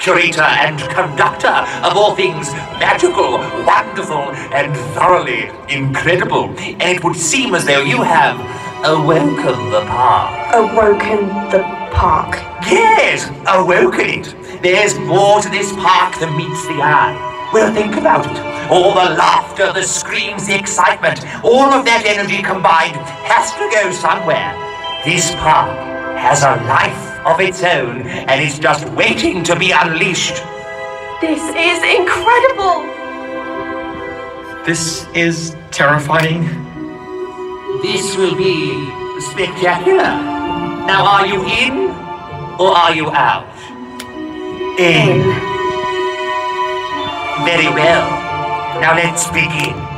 curator and conductor of all things magical, wonderful, and thoroughly incredible. And it would seem as though you have awoken the park. Awoken the park? Yes, awoken it. There's more to this park than meets the eye. Well, think about it. All the laughter, the screams, the excitement, all of that energy combined has to go somewhere. This park has a life of its own, and it's just waiting to be unleashed. This is incredible! This is terrifying. This will be spectacular. Now, are you in, or are you out? In. Very well. Now let's begin.